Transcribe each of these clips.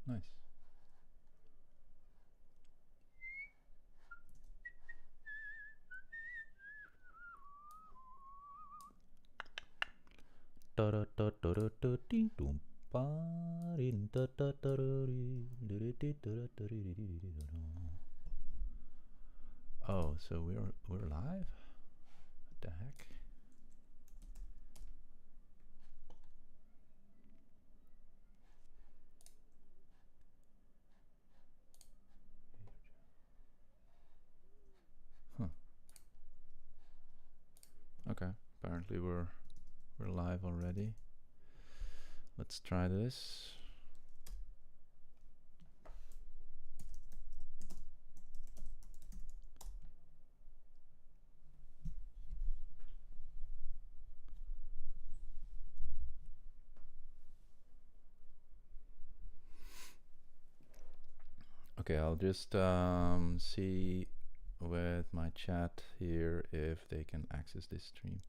Nice. Oh, so we're live? What the heck? Huh. Okay. Apparently we're live already. Let's try this. Okay, I'll just see with my chat here if they can access this stream.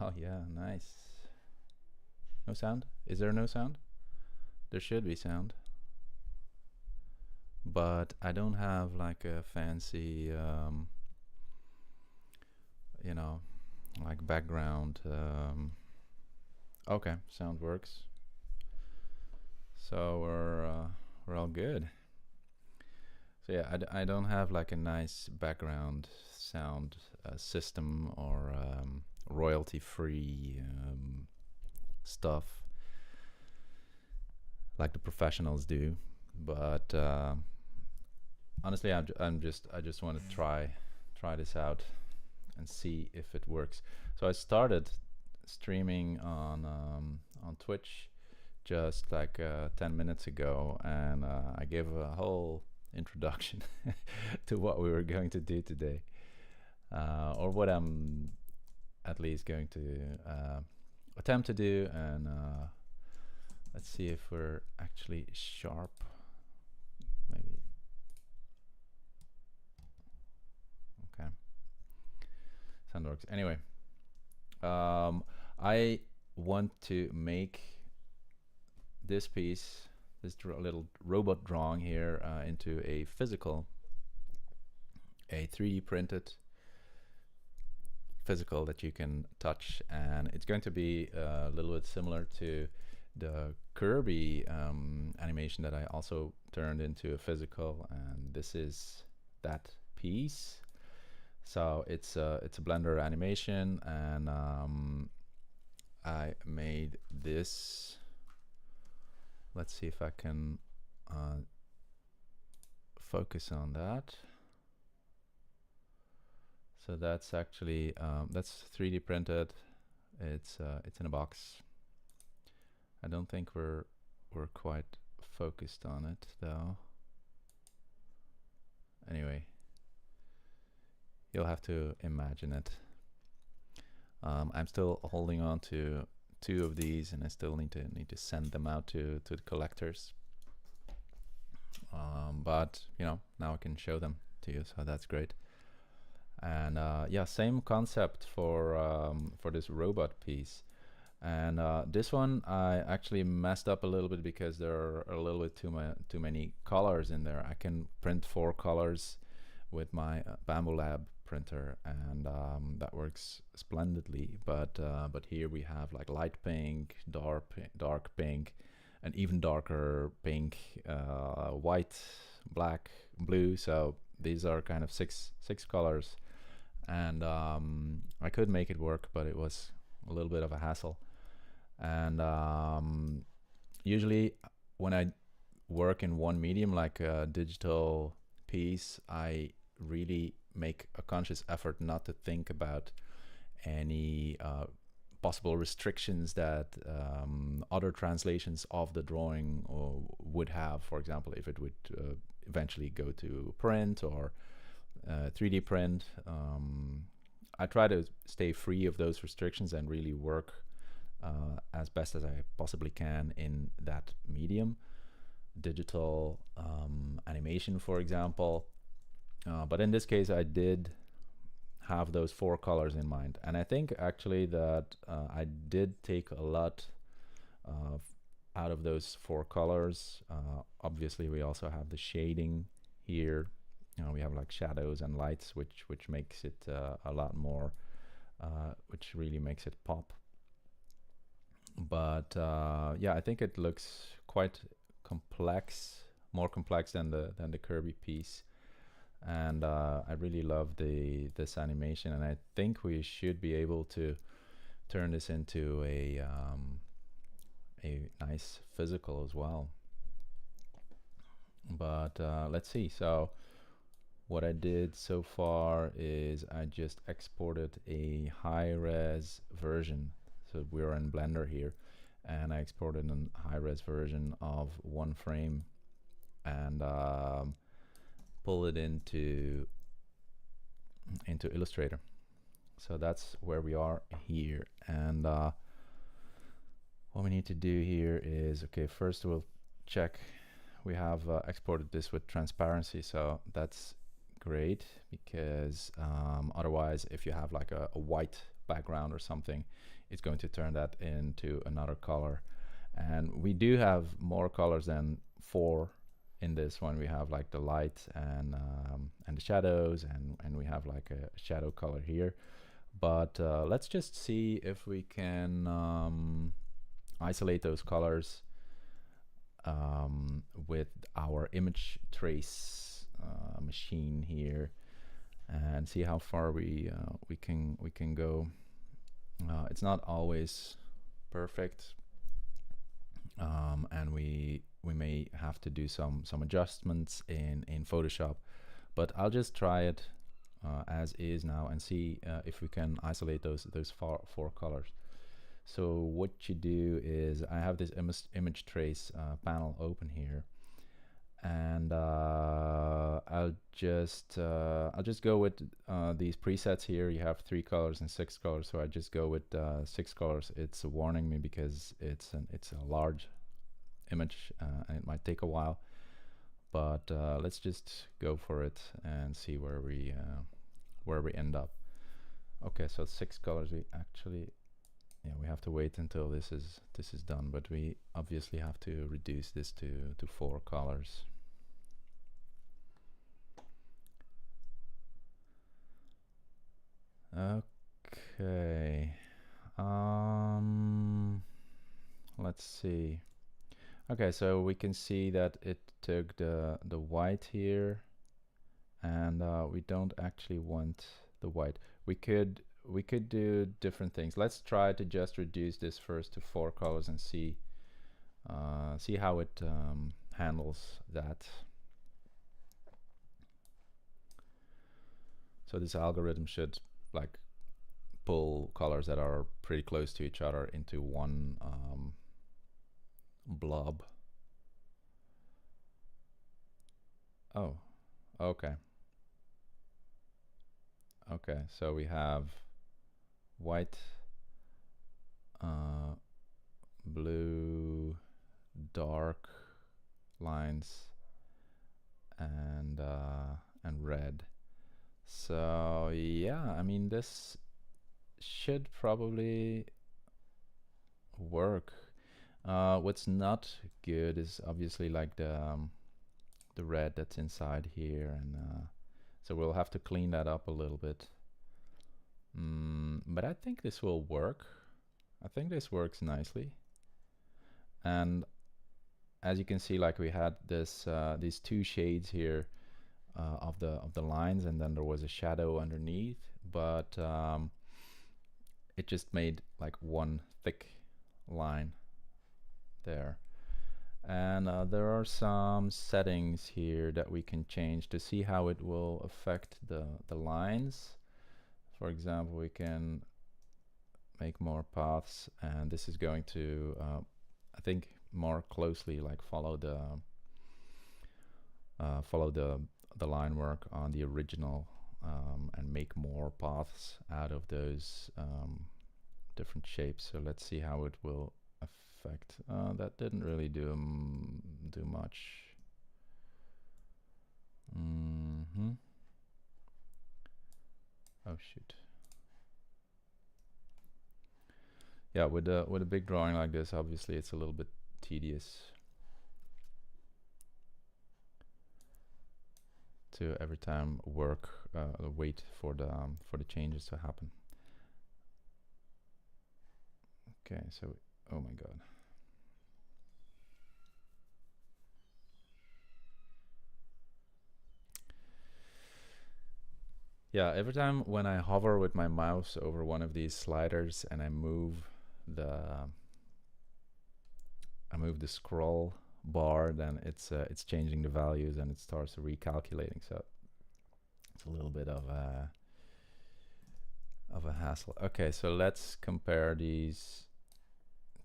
Oh yeah, nice. No sound? Is there no sound? There should be sound. But I don't have like a fancy, you know, like background. Okay, sound works. So we're all good. So yeah, I don't have like a nice background sound system or royalty-free stuff like the professionals do. But honestly, I just want to try this out and see if it works. So I started streaming on Twitch just like 10 minutes ago, and I gave a whole introduction to what we were going to do today, or what I'm at least going to attempt to do. And let's see if we're actually sharp. Maybe. Okay. Sound works. Anyway, I want to make this piece, this little robot drawing here, into a physical, a 3D printed physical that you can touch, and it's going to be a little bit similar to the Kirby animation that I also turned into a physical, and this is that piece. So it's a Blender animation, and I made this. Let's see if I can focus on that. So that's actually that's 3D printed. It's in a box. I don't think we're quite focused on it though. Anyway, you'll have to imagine it. I'm still holding on to 2 of these, and I still need to send them out to the collectors. But you know, now I can show them to you, so that's great. And yeah, same concept for this robot piece. And this one I actually messed up a little bit because there are a little bit too many colors in there. I can print 4 colors with my Bambu Lab printer, and that works splendidly. But here we have like light pink, dark pink, an even darker pink, white, black, blue. So these are kind of six colors, and I could make it work, but it was a little bit of a hassle. And usually when I work in one medium, like a digital piece, I really make a conscious effort not to think about any possible restrictions that other translations of the drawing would have. For example, if it would eventually go to print or 3D print, I try to stay free of those restrictions and really work as best as I possibly can in that medium, digital animation, for example. But in this case, I did have those 4 colors in mind, and I think actually that I did take a lot out of those 4 colors. Obviously, we also have the shading here. We have like shadows and lights, which makes it a lot more, which really makes it pop. But yeah, I think it looks quite complex, more complex than the Kirby piece. And I really love this animation, and I think we should be able to turn this into a nice physical as well. But let's see. So what I did so far is I just exported a high-res version. So we're in Blender here, and I exported a high-res version of 1 frame and pull it into Illustrator. So that's where we are here. And what we need to do here is, okay, first we'll check. We have exported this with transparency, so that's great, because otherwise if you have like a white background or something, it's going to turn that into another color. And we do have more colors than 4 in this one. We have like the light and the shadows, and we have like a shadow color here. But let's just see if we can isolate those colors with our image trace machine here, and see how far we can go. It's not always perfect, and we may have to do some adjustments in Photoshop, but I'll just try it as is now and see if we can isolate those 4 colors. So what you do is, I have this image trace panel open here, and I'll just go with these presets here. You have 3 colors and 6 colors, so I just go with 6 colors. It's warning me because it's a large image and it might take a while, but let's just go for it and see where we end up. Okay, so 6 colors. We actually, yeah, we have to wait until this is done, but we obviously have to reduce this to 4 colors. Okay, let's see. Okay, so we can see that it took the white here, and we don't actually want the white. We could do different things. Let's try to just reduce this first to 4 colors and see how it handles that. So this algorithm should like pull colors that are pretty close to each other into one blob. Oh, okay. Okay, so we have white, blue, dark lines, and red. So yeah, I mean, this should probably work. What's not good is obviously like the red that's inside here, and so we'll have to clean that up a little bit. But I think this will work. I think this works nicely. And as you can see, like we had this these 2 shades here of the lines, and then there was a shadow underneath, but it just made like one thick line there. And there are some settings here that we can change to see how it will affect the lines. For example, we can make more paths, and this is going to I think more closely like follow the line work on the original and make more paths out of those different shapes. So let's see how it will affect. That didn't really do much. Oh shoot. Yeah, with a big drawing like this, obviously it's a little bit tedious to every time wait for the changes to happen. Okay, so oh my god. Yeah, every time when I hover with my mouse over one of these sliders and I move the scroll bar, then it's changing the values and it starts recalculating. So it's a little bit of a hassle. Okay, so let's compare these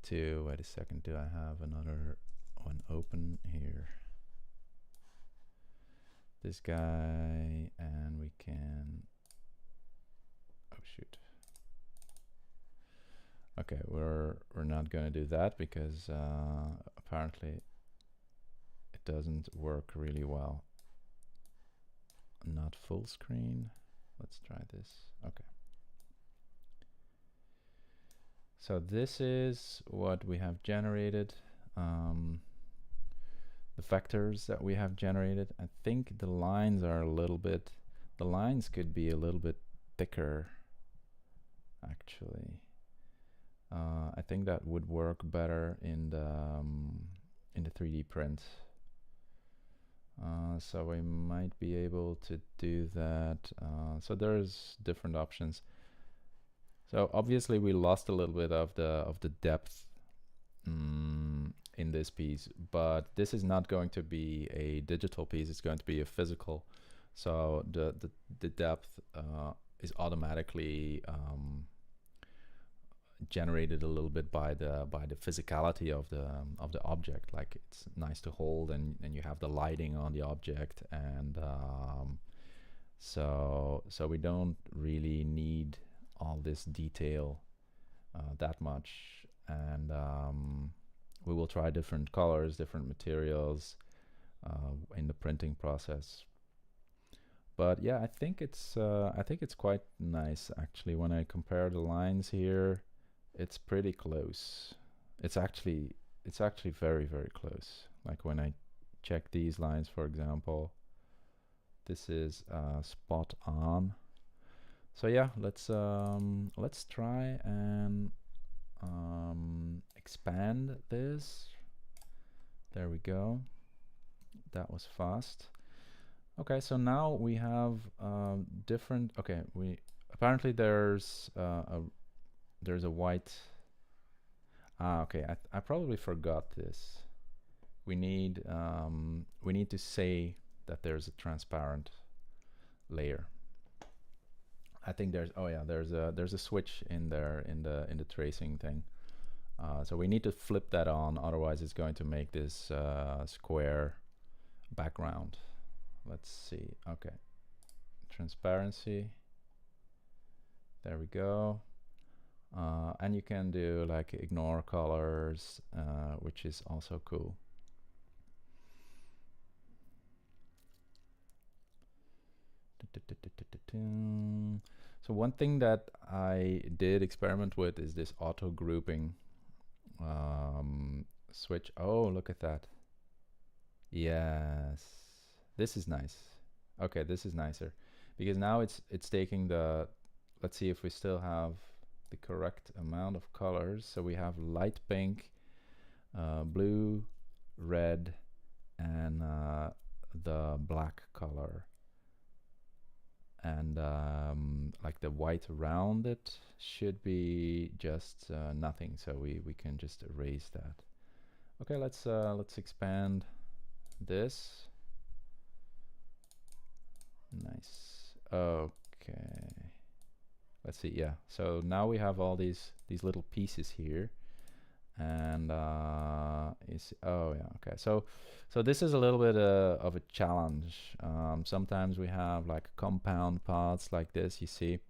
two. Wait a second, do I have another one open here? This guy, and we can, oh shoot. Okay, we're not going to do that because apparently it doesn't work really well. Not full screen. Let's try this. Okay. So this is what we have generated. The vectors that we have generated. I think the lines are a little bit, the lines could be a little bit thicker actually. I think that would work better in the 3D print. So we might be able to do that. So there's different options. So obviously we lost a little bit of the depth in this piece, but this is not going to be a digital piece. It's going to be a physical. So the depth is automatically generated a little bit by the physicality of the object. Like it's nice to hold, and you have the lighting on the object, and so we don't really need all this detail that much. And we will try different colors, different materials in the printing process. But yeah, I think it's quite nice actually. When I compare the lines here, it's pretty close. It's actually very, very close. Like when I check these lines, for example, this is spot on. So yeah, let's try and expand this. There we go. That was fast. Okay, so now we have different. Okay, we apparently there's a white. Okay, I probably forgot this. We need to say that there's a transparent layer. I think there's there's a switch in there in the tracing thing. So we need to flip that on, otherwise it's going to make this square background. Let's see. Okay, transparency. There we go. And you can do like ignore colors, which is also cool. So one thing that I did experiment with is this auto grouping switch. Oh, look at that. Yes, this is nice. Okay, this is nicer because now it's taking the, let's see if we still have the correct amount of colors. So we have light pink, blue, red, and the black color. And like the white around it should be just nothing, so we can just erase that. Okay, let's expand this. Nice. Okay, let's see. Yeah, so now we have all these little pieces here, And oh yeah, okay. So this is a little bit of a challenge. Sometimes we have like compound paths like this, you see,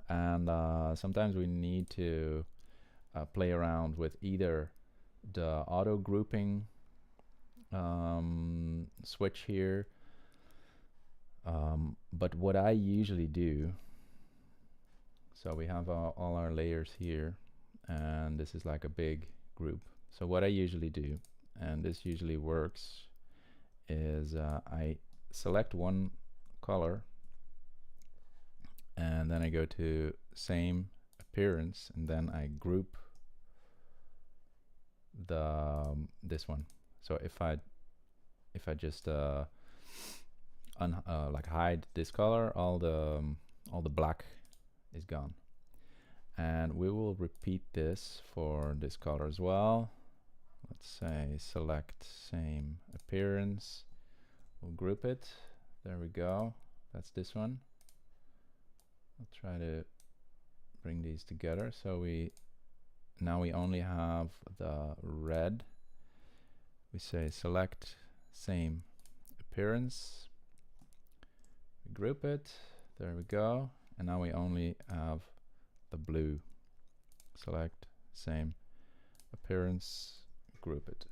and sometimes we need to play around with either the auto grouping switch here. But what I usually do, so we have all our layers here, and this is like a big group. So what I usually do, and this usually works, is I select one color, and then I go to same appearance, and then I group the this one. So if I just like hide this color, all the black is gone. And we will repeat this for this color as well. Let's say select same appearance, we'll group it, there we go, that's this one. I'll try to bring these together. So now we only have the red. We say select same appearance, we group it, there we go, and now we only have the blue. Select same appearance, group it.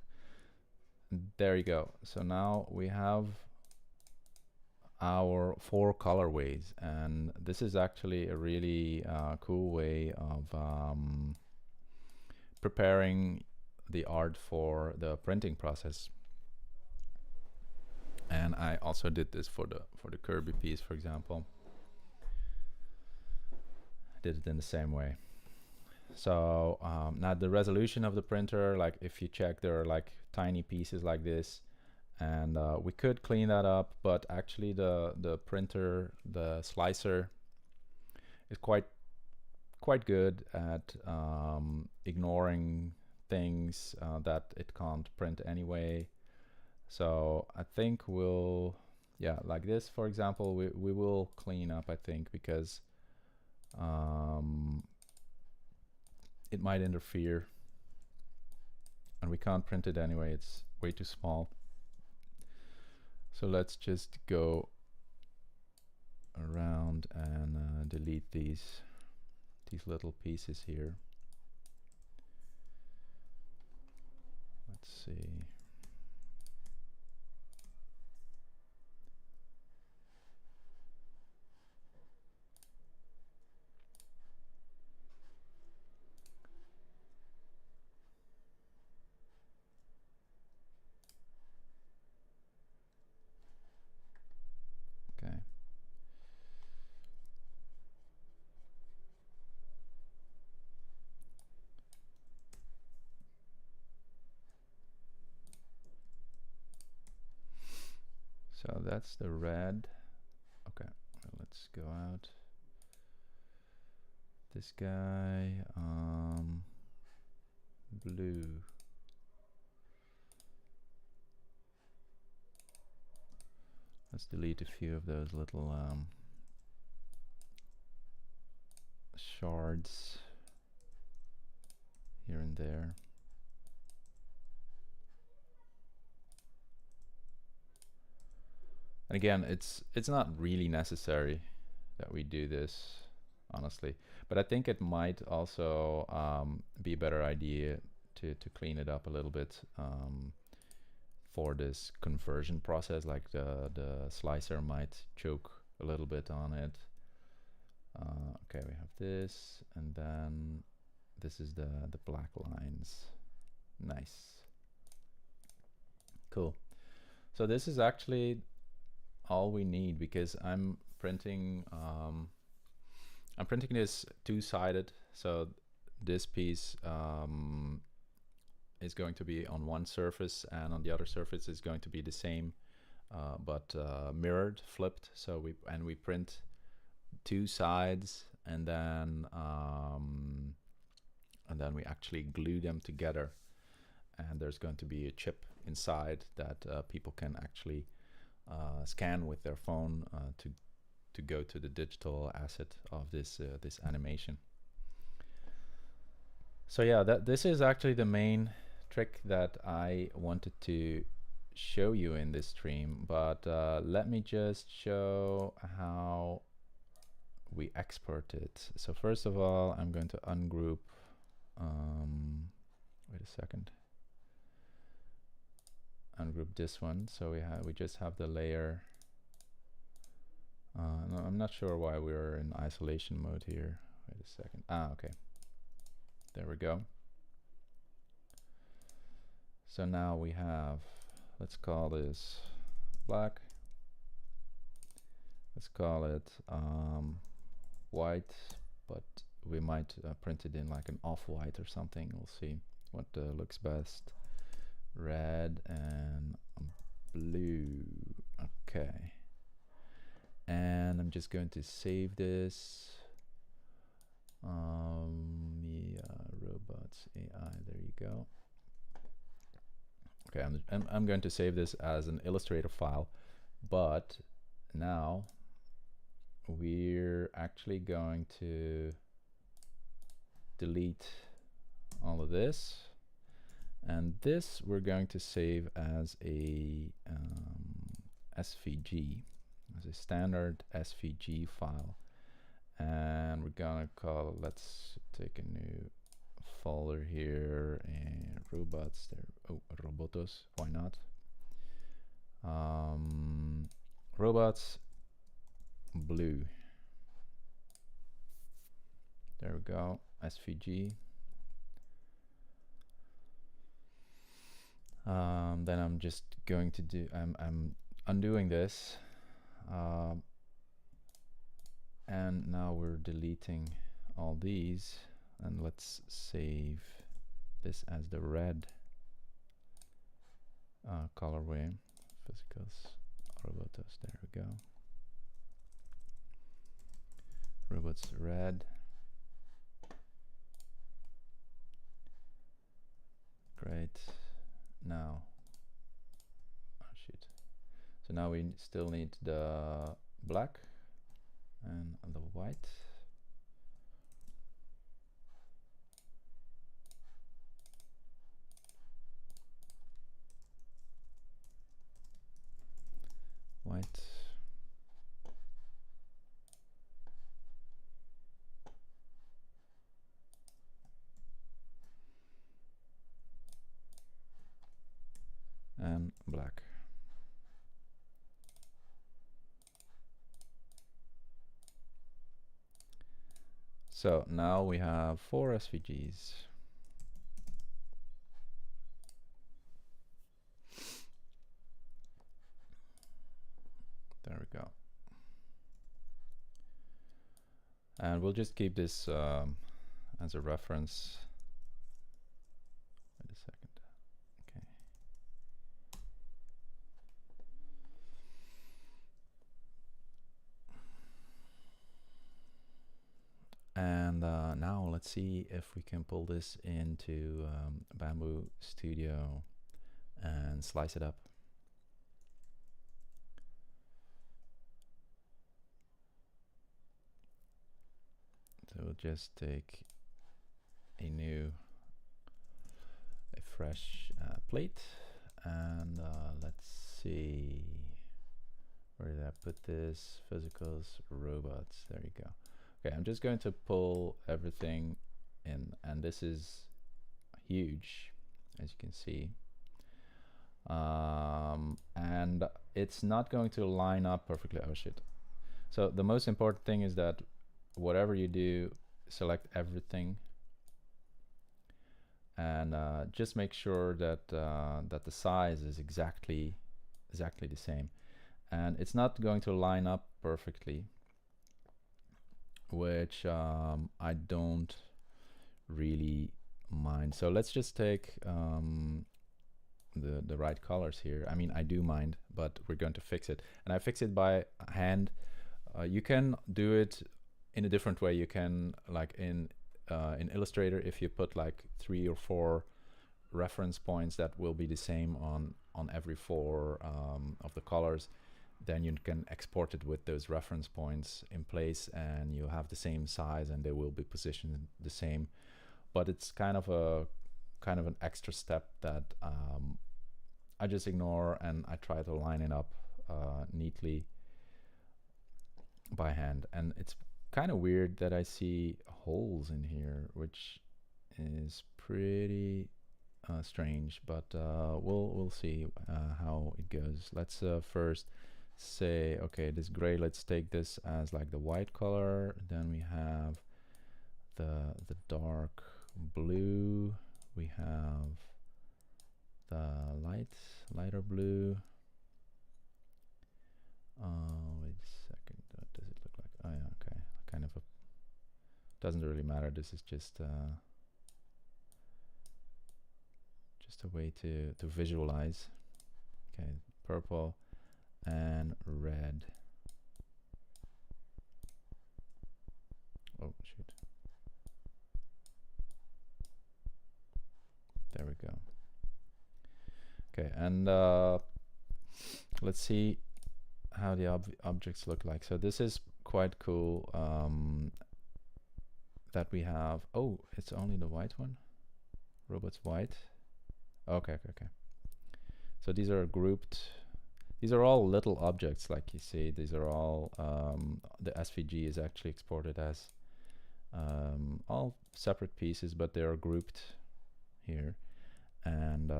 And there you go. So now we have our 4 colorways, and this is actually a really cool way of preparing the art for the printing process. And I also did this for the Kirby piece, for example. I did it in the same way. So now the resolution of the printer, like if you check, there are like tiny pieces like this, and we could clean that up, but actually the printer, the slicer, is quite good at ignoring things that it can't print anyway. So I think we'll, yeah, like this, for example, we will clean up, I think, because it might interfere, and we can't print it anyway, it's way too small. So let's just go around and delete these little pieces here. Let's see. Okay. So that's the red. Okay, well, let's go out. This guy, blue. Let's delete a few of those little shards here and there. And again, it's not really necessary that we do this, honestly, but I think it might also be a better idea to clean it up a little bit for this conversion process. Like the slicer might choke a little bit on it. Okay, we have this, and then this is the black lines. Nice, cool. So this is actually all we need, because I'm printing this two-sided. So this piece is going to be on one surface, and on the other surface is going to be the same, but mirrored, flipped. So we print two sides, and then we actually glue them together, and there's going to be a chip inside that people can actually scan with their phone to go to the digital asset of this animation. So yeah, this is actually the main trick that I wanted to show you in this stream, but let me just show how we export it. So first of all, I'm going to ungroup. Wait a second. Ungroup this one. So we just have the layer. No, I'm not sure why we're in isolation mode here. Wait a second. Okay. There we go. So now we have, let's call this black. Let's call it white, but we might print it in like an off-white or something. We'll see what looks best. Red and blue. Okay. And I'm just going to save this. Yeah, robots, AI, there you go. Okay, I'm going to save this as an Illustrator file, but now we're actually going to delete all of this, and this we're going to save as a SVG, as a standard SVG file, and we're gonna call, let's take a new folder here, and robots there. Oh, robotos, why not? Robots blue. There we go, SVG. Then I'm just going to do, I'm undoing this, and now we're deleting all these, and let's save this as the red colorway. Physicals, robotos, there we go. Robots red. Great. Now, oh shit. So now we still need the black and the white. White. And black. So now we have 4 SVGs. There we go. And we'll just keep this as a reference. Wait a second. Okay. And now let's see if we can pull this into Bambu Studio and slice it up. So we'll just take a fresh plate, and let's see, where did I put this? Physicals, robots, there you go. Okay, I'm just going to pull everything in, and this is huge, as you can see. And it's not going to line up perfectly. Oh shit. So the most important thing is that whatever you do, select everything, and just make sure that that the size is exactly the same, and it's not going to line up perfectly, which I don't really mind. So let's just take the right colors here. I mean, I do mind, but we're going to fix it, and I fix it by hand. You can do it in a different way. You can, like in Illustrator, if you put like 3 or 4 reference points that will be the same on every 4 of the colors, then you can export it with those reference points in place, and you'll have the same size and they will be positioned the same. but it's kind of an extra step that I just ignore, and I try to line it up neatly by hand. And it's kind of weird that I see holes in here, which is pretty strange, but we'll see how it goes. Let's first say, okay, this gray, let's take this as like the white color. Then we have the dark blue. We have the lighter blue. Wait a second. What does it look like? Oh yeah, okay. Kind of a, doesn't really matter. This is just a way to visualize. Okay, purple and red. Oh shoot. There we go. Okay, and let's see how the objects look like. So this is quite cool that we have, oh, it's only the white one. Robot's white. Okay. So these are grouped. These are all little objects, like you see. These are all, the SVG is actually exported as all separate pieces, but they are grouped here. And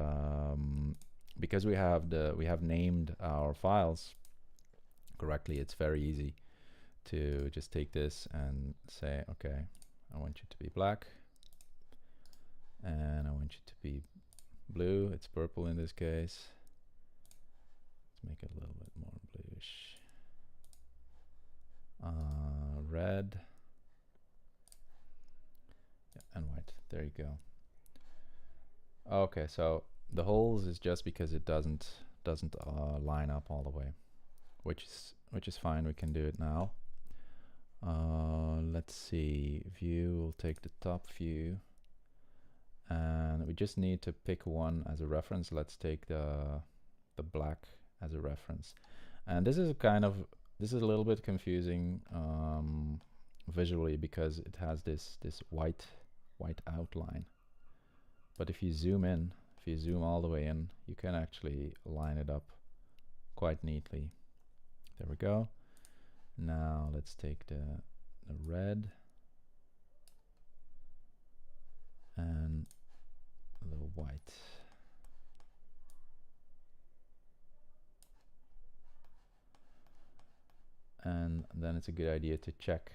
because we have named our files correctly, it's very easy to just take this and say, okay, I want you to be black, and I want you to be blue. It's purple in this case. Let's make it a little bit more bluish. Red, yeah, and white. There you go. Okay, so the holes is just because it doesn't line up all the way, which is fine. We can do it now. Let's see, view, we'll take the top view, and we just need to pick one as a reference. Let's take the black as a reference. And this is a little bit confusing visually, because it has this white outline. But if you zoom in, if you zoom all the way in, you can actually line it up quite neatly. There we go. Now let's take the red and the white. And then it's a good idea to check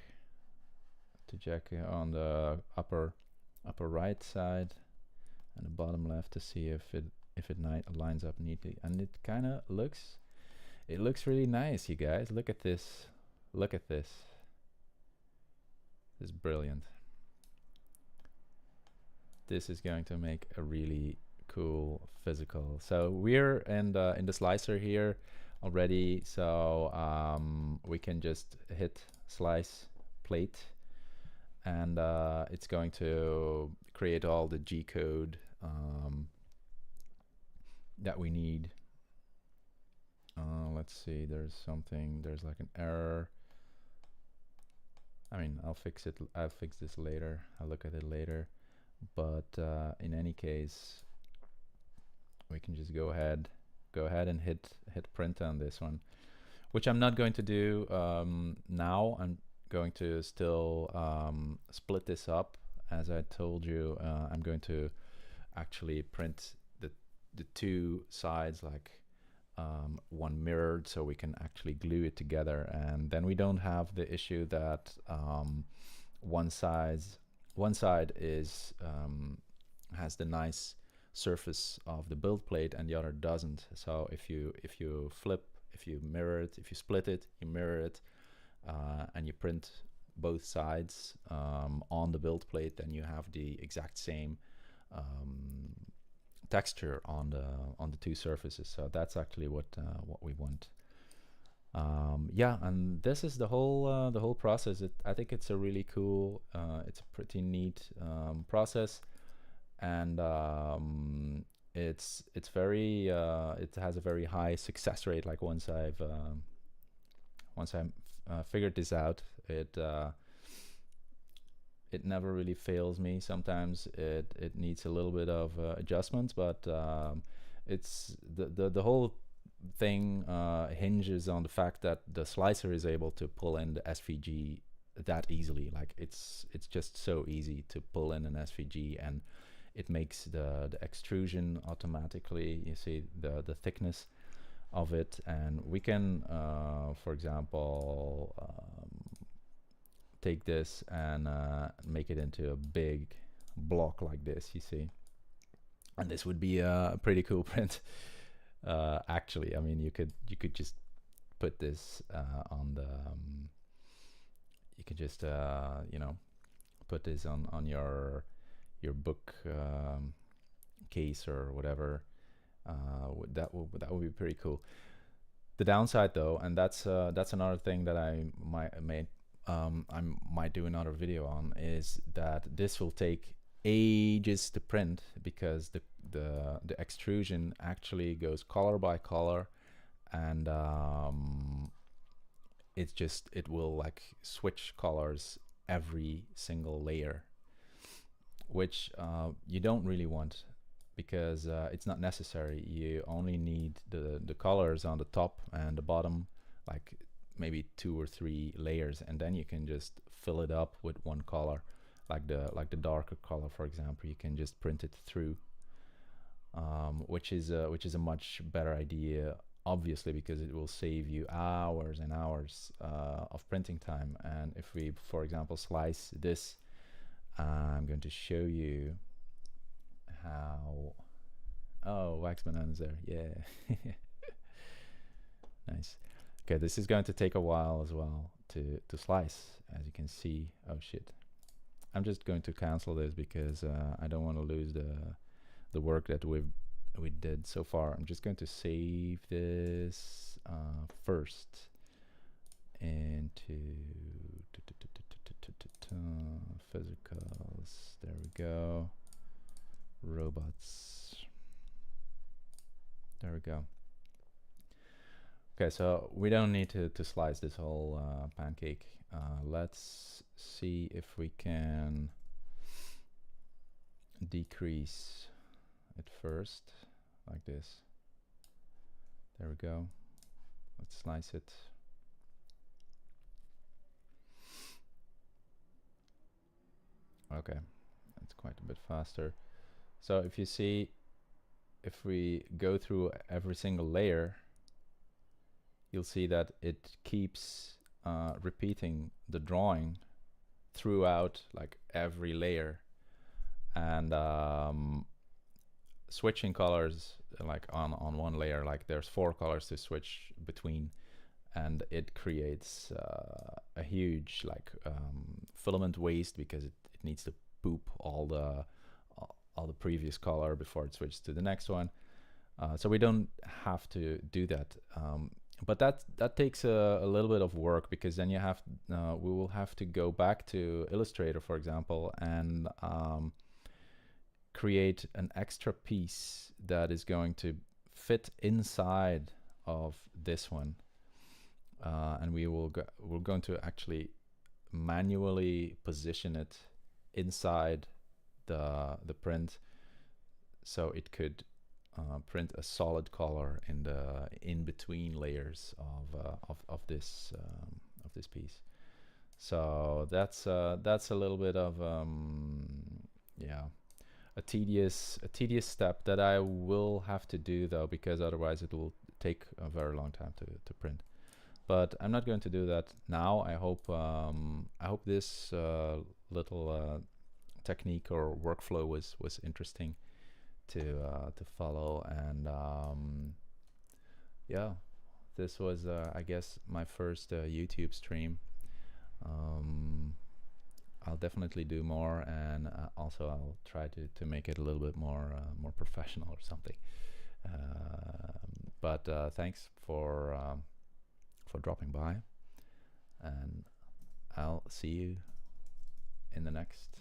on the upper right side and the bottom left to see if it lines up neatly. And it kind of looks really nice, you guys. Look at this. Look at this. This is brilliant. This is going to make a really cool physical. So we're in the slicer here already, so we can just hit slice plate, and it's going to create all the G code that we need. Let's see, there's like an error. I mean, I'll fix this later. I'll look at it later. But in any case, we can just go ahead and hit print on this one, which I'm not going to do now. I'm going to still split this up. As I told you, I'm going to actually print the two sides, like one mirrored, so we can actually glue it together, and then we don't have the issue that one side is has the nice surface of the build plate and the other doesn't. So if you mirror it, if you split it, you mirror it, and you print both sides on the build plate, then you have the exact same texture on the two surfaces. So that's actually what we want. Yeah, and this is the whole process. I think it's a really cool, it's a pretty neat process, and it's very it has a very high success rate. Like once I figured this out, it never really fails me. Sometimes it needs a little bit of adjustments, but it's the whole thing hinges on the fact that the slicer is able to pull in the SVG that easily. Like it's just so easy to pull in an SVG, and it makes the extrusion automatically. You see the thickness of it, and we can for example take this and make it into a big block like this, you see, and this would be a pretty cool print. Actually, I mean, you could just put this on the you could just you know, put this on your book case or whatever. That would be pretty cool. The downside though, and that's another thing that I might do another video on, is that this will take ages to print, because the extrusion actually goes color by color, and it will like switch colors every single layer, which you don't really want, because it's not necessary. You only need the colors on the top and the bottom, like maybe 2 or 3 layers, and then you can just fill it up with one color, like the darker color, for example. You can just print it through, which is a much better idea, obviously, because it will save you hours and hours of printing time. And if we, for example, slice this, I'm going to show you how. Oh, wax bananas there, yeah. Nice. Okay, this is going to take a while as well to slice, as you can see. Oh shit, I'm just going to cancel this because I don't want to lose the work that we did so far. I'm just going to save this first into physicals. There we go. Robots. There we go. Okay, so we don't need to slice this whole pancake. Let's see if we can decrease it first, like this. There we go. Let's slice it. Okay, that's quite a bit faster. So if you see, if we go through every single layer, you'll see that it keeps repeating the drawing throughout, like every layer, and switching colors, like on one layer, like there's 4 colors to switch between, and it creates a huge like filament waste, because it needs to poop all the previous color before it switches to the next one. So we don't have to do that. But that takes a little bit of work, because then we will have to go back to Illustrator, for example, and create an extra piece that is going to fit inside of this one, and we're going to actually manually position it inside the print, so it could print a solid color in the in-between layers of this piece. So that's a little bit of yeah, a tedious step that I will have to do though, because otherwise it will take a very long time to print. But I'm not going to do that now. I hope this little technique or workflow was interesting to follow, and yeah, this was I guess my first YouTube stream. I'll definitely do more, and also I'll try to make it a little bit more professional or something. But thanks for dropping by, and I'll see you in the next